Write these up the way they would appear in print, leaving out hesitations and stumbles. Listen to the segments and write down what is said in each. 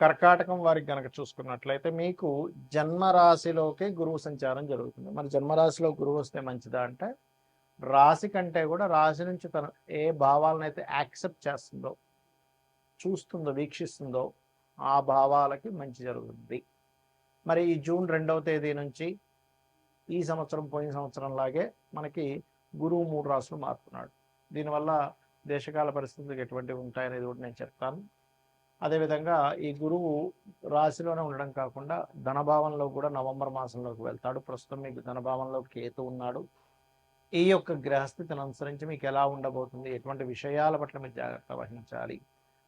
కర్కాటకం వారికి గనక చూసుకున్నట్లయితే మీకు జన్మరాశిలోకి గురువు సంచారం జరుగుతుంది. మరి జన్మరాశిలో గురువు వస్తే మంచిదా అంటే, రాశి కంటే కూడా రాశి నుంచి తను ఏ భావాలను అయితే యాక్సెప్ట్ చేస్తుందో, చూస్తుందో, వీక్షిస్తుందో ఆ భావాలకి మంచి జరుగుతుంది. మరి ఈ జూన్ 2వ తేదీ నుంచి ఈ సంవత్సరం పోయిన సంవత్సరం లాగే మనకి గురువు 3 రాశులు మారుతున్నాడు. దీనివల్ల దేశకాల పరిస్థితులు ఎటువంటివి ఉంటాయనేది కూడా నేను చెప్తాను. అదేవిధంగా ఈ గురువు రాశిలోనే ఉండడం కాకుండా ధనభావంలో కూడా నవంబర్ మాసంలోకి వెళ్తాడు. ప్రస్తుతం మీకు ధనభావంలో కేతు ఉన్నాడు. ఈ యొక్క గ్రహస్థితిని అనుసరించి మీకు ఎలా ఉండబోతుంది, ఎటువంటి విషయాల పట్ల మీరు జాగ్రత్త వహించాలి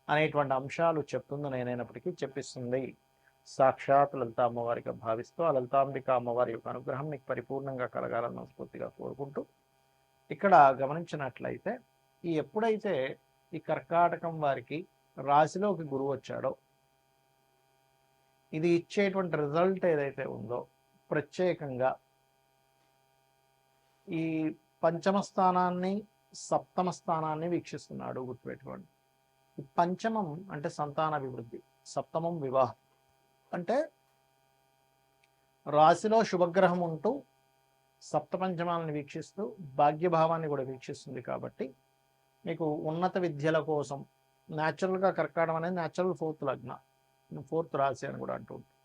అనేటువంటి అంశాలు చెప్తుంది నేనైనప్పటికీ చెప్పిస్తుంది సాక్షాత్ లలిత అమ్మవారిగా భావిస్తూ ఆ లలితాంబిక అమ్మవారి యొక్క అనుగ్రహం మీకు పరిపూర్ణంగా కలగాలని మనస్ఫూర్తిగా కోరుకుంటూ, ఇక్కడ గమనించినట్లయితే ఎప్పుడైతే ఈ కర్కాటకం వారికి రాశిలోకి గురువు వచ్చాడో ఇది ఇచ్చేటువంటి రిజల్ట్ ఏదైతే ఉందో ప్రత్యేకంగా ఈ పంచమ స్థానాన్ని సప్తమ స్థానాన్ని వీక్షిస్తున్నాడు. గుర్తుపెట్టుకోండి, పంచమం అంటే సంతానాభివృద్ధి, సప్తమం వివాహం. అంటే రాశిలో శుభగ్రహం ఉంటూ సప్తపంచమాలను వీక్షిస్తూ భాగ్యభావాన్ని కూడా వీక్షిస్తుంది. కాబట్టి మీకు ఉన్నత విద్యల కోసం న్యాచురల్గా కర్కాటం అనేది న్యాచురల్ 4th లగ్న, 4th రాశి అని కూడా అంటూ ఉంటుంది.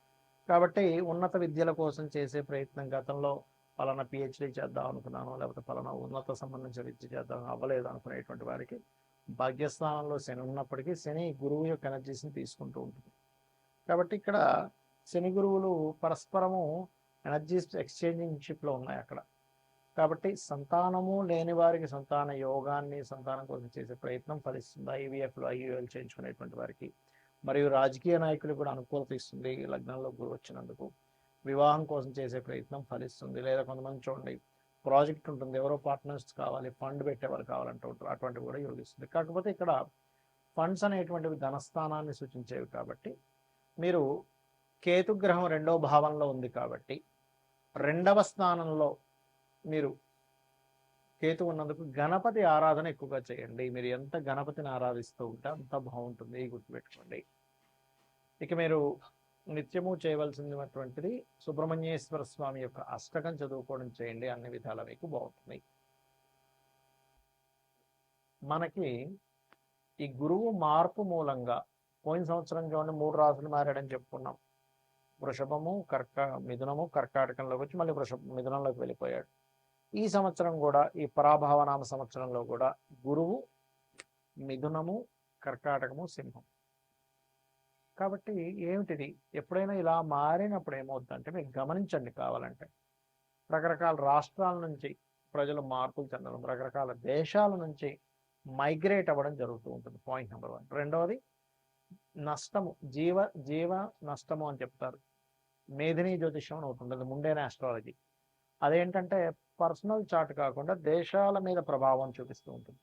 కాబట్టి ఉన్నత విద్యల కోసం చేసే ప్రయత్నం, గతంలో పలానా పిహెచ్డీ చేద్దాం అనుకున్నాను, లేకపోతే పలానా ఉన్నత సంబంధించిన విద్య చేద్దాం అవ్వలేదు అనుకునేటువంటి వారికి భాగ్యస్థానంలో శని ఉన్నప్పటికీ శని గురువు యొక్క ఎనర్జీస్ని తీసుకుంటూ ఉంటుంది. కాబట్టి ఇక్కడ శని గురువులు పరస్పరము ఎనర్జీస్ ఎక్స్చేంజింగ్షిప్లో ఉన్నాయి అక్కడ. కాబట్టి సంతానము లేని వారికి సంతాన యోగాన్ని, సంతానం కోసం చేసే ప్రయత్నం ఫలిస్తుంది. ఐవీఎఫ్లో ఐయుఎల్ చేయించుకునేటువంటి వారికి, మరియు రాజకీయ నాయకులు కూడా అనుకూలత ఇస్తుంది లగ్నంలో గురువు వచ్చినందుకు. వివాహం కోసం చేసే ప్రయత్నం ఫలిస్తుంది. లేదా కొంతమంది చూడండి, ప్రాజెక్ట్ ఉంటుంది, ఎవరో పార్ట్నర్స్ కావాలి, ఫండ్ పెట్టేవాళ్ళు కావాలంటూ ఉంటారు, అటువంటివి కూడా యోగిస్తుంది. కాకపోతే ఇక్కడ ఫండ్స్ అనేటువంటివి ధనస్థానాన్ని సూచించేవి. కాబట్టి మీరు కేతుగ్రహం 2వ భావంలో ఉంది కాబట్టి 2వ స్థానంలో మీరు కేతు ఉన్నందుకు గణపతి ఆరాధన ఎక్కువగా చేయండి. మీరు ఎంత గణపతిని ఆరాధిస్తూ ఉంటే అంత బాగుంటుంది, గుర్తుపెట్టుకోండి. ఇక మీరు నిత్యము చేయవలసినటువంటిది సుబ్రహ్మణ్యేశ్వర స్వామి యొక్క అష్టకం చదువుకోవడం చేయండి. అన్ని విధాల మీకు బాగుంటుంది. మనకి ఈ గురువు మార్పు మూలంగా పోయిన సంవత్సరం చూడండి 3 రాశులు మారాడని చెప్పుకున్నాం. వృషభము, మిథునము కర్కాటకంలోకి వచ్చి మళ్ళీ మిథునంలోకి వెళ్ళిపోయాడు. ఈ సంవత్సరం కూడా ఈ పరాభావనామ సంవత్సరంలో కూడా గురువు మిథునము, కర్కాటకము, సింహం. కాబట్టి ఏమిటిది, ఎప్పుడైనా ఇలా మారినప్పుడు ఏమవుతుందంటే మీరు గమనించండి. కావాలంటే రకరకాల రాష్ట్రాల నుంచి ప్రజలు మార్పులు చెందడం, రకరకాల దేశాల నుంచి మైగ్రేట్ అవ్వడం జరుగుతూ ఉంటుంది. Point number 1. రెండవది నష్టము, జీవ నష్టము అని చెప్తారు. మేధిని జ్యోతిష్యం అని అవుతుంది, అది ముండేన ఆస్ట్రాలజీ. అదేంటంటే పర్సనల్ చార్ట్ కాకుండా దేశాల మీద ప్రభావం చూపిస్తూ ఉంటుంది.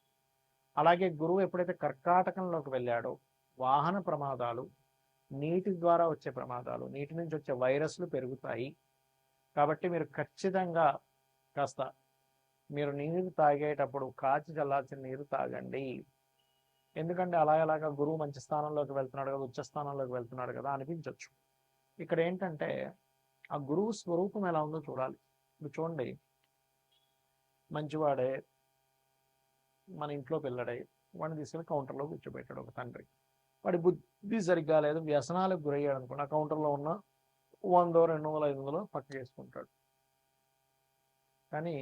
అలాగే గురువు ఎప్పుడైతే కర్కాటకంలోకి వెళ్ళాడో వాహన ప్రమాదాలు, నీటి ద్వారా వచ్చే ప్రమాదాలు, నీటి నుంచి వచ్చే వైరస్లు పెరుగుతాయి. కాబట్టి మీరు ఖచ్చితంగా కాస్త మీరు నీరు తాగేటప్పుడు కాచి చల్లార్చిన నీరు తాగండి. ఎందుకంటే అలాగా గురువు మంచి స్థానంలోకి వెళ్తున్నాడు కదా, ఉచ్చ స్థానంలోకి వెళ్తున్నాడు కదా అనిపించవచ్చు. ఇక్కడ ఏంటంటే ఆ గురువు స్వరూపం ఎలా ఉందో చూడాలి. ఇప్పుడు చూడండి, మంచివాడే మన ఇంట్లో పిల్లడే, వాడిని తీసుకెళ్ళి కౌంటర్లో కూర్చోబెట్టాడు ఒక తండ్రి. వాడి బుద్ధి సరిగ్గా లేదు, వ్యసనాలకు గురయ్యాడు అనుకున్న కౌంటర్లో ఉన్న 100, 200, 500 పక్కకి వేసుకుంటాడు. కానీ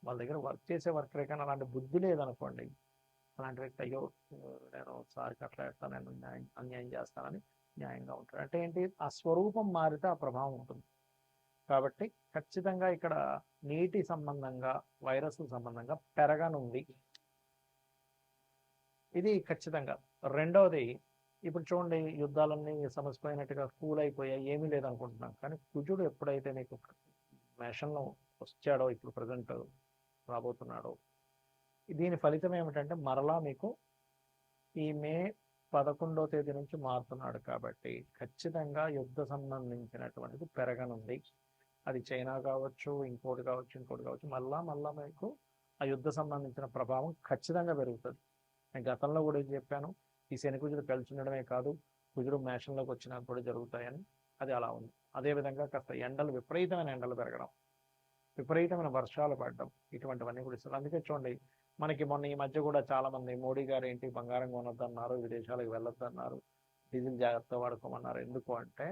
వాళ్ళ దగ్గర వర్క్ చేసే వర్కరే, కానీ అలాంటి బుద్ధి లేదనుకోండి, అలాంటి వ్యక్తి అయ్యో నేను సారికి అట్లా ఎడతాను, నేను అన్యాయం చేస్తానని న్యాయంగా ఉంటాడు. అంటే ఏంటి, ఆ స్వరూపం మారితే ఆ ప్రభావం ఉంటుంది. కాబట్టి ఖచ్చితంగా ఇక్కడ నీటి సంబంధంగా, వైరస్ల సంబంధంగా పెరగనుంది, ఇది ఖచ్చితంగా. రెండవది, ఇప్పుడు చూడండి యుద్ధాలన్నీ సమసిపోయినట్టుగా కూల్ అయిపోయాయి, ఏమీ లేదనుకుంటున్నాం. కానీ కుజుడు ఎప్పుడైతే నీకు మేషంలో వచ్చాడో, ఇప్పుడు ప్రజెంట్ రాబోతున్నాడో, దీని ఫలితం ఏమిటంటే మరలా మీకు ఈ మే 11వ తేదీ నుంచి మారుతున్నాడు. కాబట్టి ఖచ్చితంగా యుద్ధ సంబంధించినటువంటిది పెరగనుంది. అది చైనా కావచ్చు, ఇంకోటి కావచ్చు, మళ్ళా మీకు ఆ యుద్ధ సంబంధించిన ప్రభావం ఖచ్చితంగా పెరుగుతుంది. నేను గతంలో కూడా చెప్పాను, ఈ శని కుజుడు కలిసి ఉండడమే కాదు, కుజుడు మేషంలోకి వచ్చినా కూడా జరుగుతాయని అది అలా ఉంది. అదేవిధంగా కాస్త ఎండలు, విపరీతమైన ఎండలు పెరగడం, విపరీతమైన వర్షాలు పడడం, ఇటువంటివన్నీ కూడా ఇస్తారు. అందుకే చూడండి, మనకి మొన్న ఈ మధ్య కూడా చాలామంది మోడీ గారు ఏంటి బంగారం కొనొద్దన్నారు, విదేశాలకు వెళ్ళొద్దన్నారు, డీజిల్ జాగ్రత్త వాడుకోమన్నారు. ఎందుకు అంటే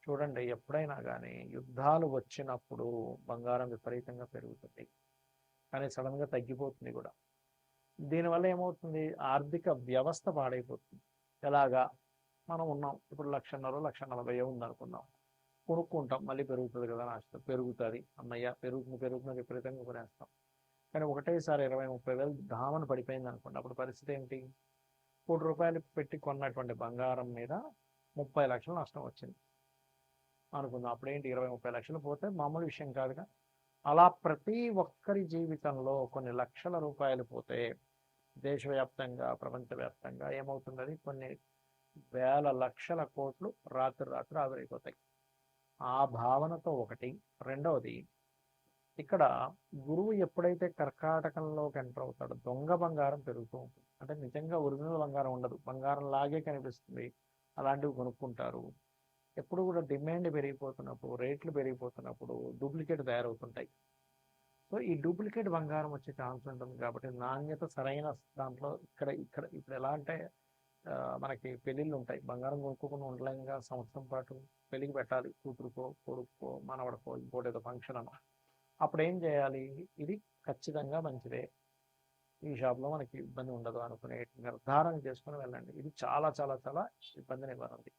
చూడండి, ఎప్పుడైనా కానీ యుద్ధాలు వచ్చినప్పుడు బంగారం విపరీతంగా పెరుగుతుంది, కానీ సడన్గా తగ్గిపోతుంది కూడా. దీనివల్ల ఏమవుతుంది, ఆర్థిక వ్యవస్థ పాడైపోతుంది. ఎలాగా, మనం ఉన్నాం ఇప్పుడు 1,40,000 ఉందనుకుందాం, కొనుక్కుంటాం, మళ్ళీ పెరుగుతుంది కదా ఆశతో, పెరుగుతుంది, అమ్మయ్య పెరుగుతుంది విపరీతంగా కొనేస్తాం. కానీ ఒకటేసారి 20,000-30,000 ధామను పడిపోయింది అనుకోండి, అప్పుడు పరిస్థితి ఏంటి? ₹1,00,000 పెట్టి కొన్నటువంటి బంగారం మీద 30 లక్షలు నష్టం వచ్చింది అనుకుందాం. అప్పుడేంటి, 20-30 లక్షలు పోతే మామూలు విషయం కాదుగా. అలా ప్రతి ఒక్కరి జీవితంలో కొన్ని లక్షల రూపాయలు పోతే దేశవ్యాప్తంగా, ప్రపంచవ్యాప్తంగా ఏమవుతుంది, అది కొన్ని వేల లక్షల కోట్లు రాత్రి ఆవిరైపోతాయి. ఆ భావనతో ఒకటి. రెండవది, ఇక్కడ గురువు ఎప్పుడైతే కర్కాటకంలోకి ఎంటర్ అవుతాడో దొంగ బంగారం పెరుగుతూ ఉంటుంది. అంటే నిజంగా ఒరిజినల్ బంగారం ఉండదు, బంగారం లాగే కనిపిస్తుంది, అలాంటివి కొనుక్కుంటారు. ఎప్పుడు కూడా డిమాండ్ పెరిగిపోతున్నప్పుడు, రేట్లు పెరిగిపోతున్నప్పుడు డూప్లికేట్ తయారవుతుంటాయి. సో ఈ డూప్లికేట్ బంగారం వచ్చే ఛాన్స్ ఉంటుంది. కాబట్టి నాణ్యత సరైన దాంట్లో ఇక్కడ ఇక్కడ ఇప్పుడు ఎలా అంటే మనకి పెళ్ళిళ్ళు ఉంటాయి, బంగారం కొనుక్కోకుండా ఉండలేంగా, సంవత్సరం పాటు పెళ్ళికి పెట్టాలి, కూతురుకో కొడుకో మనవడకో ఇంకోటి ఏదో ఫంక్షన్ అన్న, అప్పుడు ఏం చేయాలి, ఇది ఖచ్చితంగా మంచిదే, ఈ షాప్లో మనకి ఇబ్బంది ఉండదు అనుకునే నిర్ధారణ చేసుకుని వెళ్ళండి. ఇది చాలా చాలా చాలా ఇబ్బందిని ఇవ్వనుంది.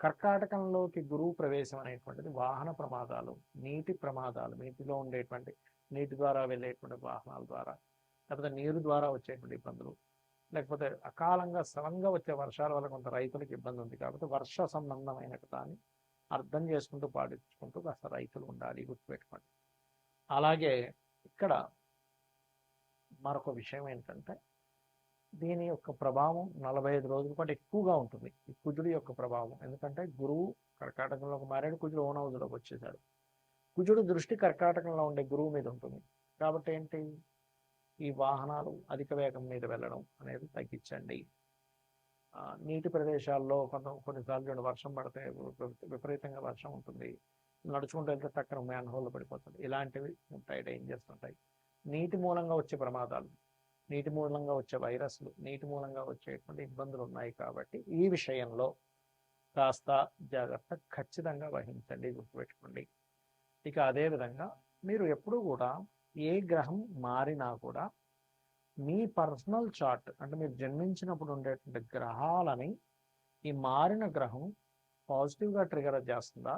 కర్కాటకంలోకి గురువు ప్రవేశం అనేటువంటిది వాహన ప్రమాదాలు, నీటి ప్రమాదాలు, నీటిలో ఉండేటువంటి నీటి ద్వారా వెళ్ళేటువంటి వాహనాల ద్వారా, లేకపోతే నీరు ద్వారా వచ్చేటువంటి ఇబ్బందులు, లేకపోతే అకాలంగా సడన్గా వచ్చే వర్షాల వల్ల కొంత రైతులకు ఇబ్బంది ఉంది. కాబట్టి వర్ష సంబంధమైన దాన్ని అర్థం చేసుకుంటూ పాటించుకుంటూ కాస్త రైతులు ఉండాలి, గుర్తుపెట్టుకోండి. అలాగే ఇక్కడ మరొక విషయం ఏంటంటే, దీని యొక్క ప్రభావం 45 రోజుల పాటు ఎక్కువగా ఉంటుంది, ఈ కుజుడి యొక్క ప్రభావం. ఎందుకంటే గురువు కర్కాటకంలోకి మారాడు, కుజుడు ఓన్ హౌస్లోకి వచ్చేసాడు. కుజుడు దృష్టి కర్కాటకంలో ఉండే గురువు మీద ఉంటుంది. కాబట్టి ఏంటి, ఈ వాహనాలు అధిక వేగం మీద వెళ్ళడం అనేది తగ్గించండి. నీటి ప్రదేశాల్లో కొన్నిసార్లు వర్షం పడితే విపరీతంగా వర్షం ఉంటుంది, నడుచుకుంటూ వెళ్తే టక్కన మ్యాన్ హోల్లో పడిపోతుంది, ఇలాంటివి ఉంటాయి, డేంజర్స్ ఉంటాయి. నీటి మూలంగా వచ్చే ప్రమాదాలు, నీటి మూలంగా వచ్చే వైరస్లు, నీటి మూలంగా వచ్చేటువంటి ఇబ్బందులు ఉన్నాయి. కాబట్టి ఈ విషయంలో కాస్త జాగ్రత్త ఖచ్చితంగా వహించండి, గుర్తుపెట్టుకోండి. ఇక అదేవిధంగా మీరు ఎప్పుడు కూడా ఏ గ్రహం మారినా కూడా మీ పర్సనల్ చార్ట్, అంటే మీరు జన్మించినప్పుడు ఉండేటువంటి గ్రహాలని ఈ మారిన గ్రహం పాజిటివ్గా ట్రిగర్ చేస్తుందా,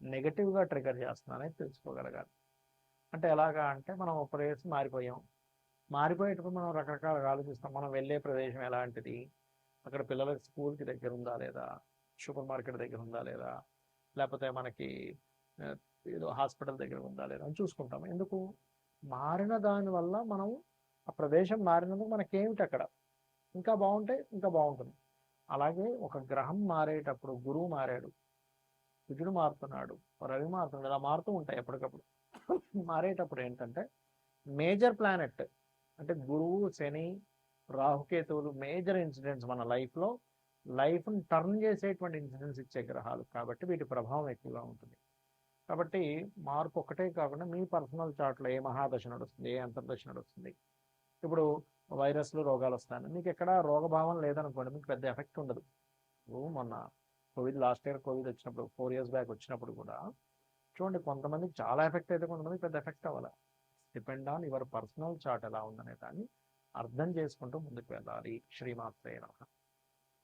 నెగటివ్గా ట్రిగర్ చేస్తుందా అనేది తెలుసుకోగలగాలి. అంటే ఎలాగా అంటే, మనం ఒక ప్రదేశం మారిపోయేటప్పుడు మనం రకరకాలుగా ఆలోచిస్తాం. మనం వెళ్ళే ప్రదేశం ఎలాంటిది, అక్కడ పిల్లలకి స్కూల్కి దగ్గర ఉందా లేదా, సూపర్ మార్కెట్ దగ్గర ఉందా లేదా, లేకపోతే మనకి ఏదో హాస్పిటల్ దగ్గర ఉందా లేదా అని చూసుకుంటాం. ఎందుకు, మారిన దానివల్ల మనం ఆ ప్రదేశం మారినందుకు మనకేమిటి అక్కడ ఇంకా బాగుంటే ఇంకా బాగుంటుంది. అలాగే ఒక గ్రహం మారేటప్పుడు, గురువు మారాడు, కుజుడు మారుతున్నాడు, రవి మారుతున్నాడు, ఇలా మారుతూ ఉంటాయి ఎప్పటికప్పుడు. మారేటప్పుడు ఏంటంటే మేజర్ ప్లానెట్ అంటే గురువు, శని, రాహుకేతువులు మేజర్ ఇన్సిడెంట్స్ మన లైఫ్ని టర్న్ చేసేటువంటి ఇన్సిడెంట్స్ ఇచ్చే గ్రహాలు. కాబట్టి వీటి ప్రభావం ఎక్కువగా ఉంటుంది. కాబట్టి మార్పు ఒకటే కాకుండా మీ పర్సనల్ చార్ట్లో ఏ మహాదశ నడుస్తుంది, ఏ అంతర్దశ నడుస్తుంది. ఇప్పుడు వైరస్లు, రోగాలు వస్తాయి, మీకు ఎక్కడ రోగభావం లేదనుకోండి, మీకు పెద్ద ఎఫెక్ట్ ఉండదు. మొన్న లాస్ట్ ఇయర్ కోవిడ్ వచ్చినప్పుడు, 4 years బ్యాక్ వచ్చినప్పుడు కూడా చూడండి, కొంతమందికి చాలా ఎఫెక్ట్ అయితే కొంతమందికి పెద్ద ఎఫెక్ట్ అవ్వాలి. Depend on your personal chart ఎలా ఉందనే దాన్ని అర్థం చేసుకుంటూ ముందుకు వెళ్ళాలి. శ్రీమాత్రే నమః.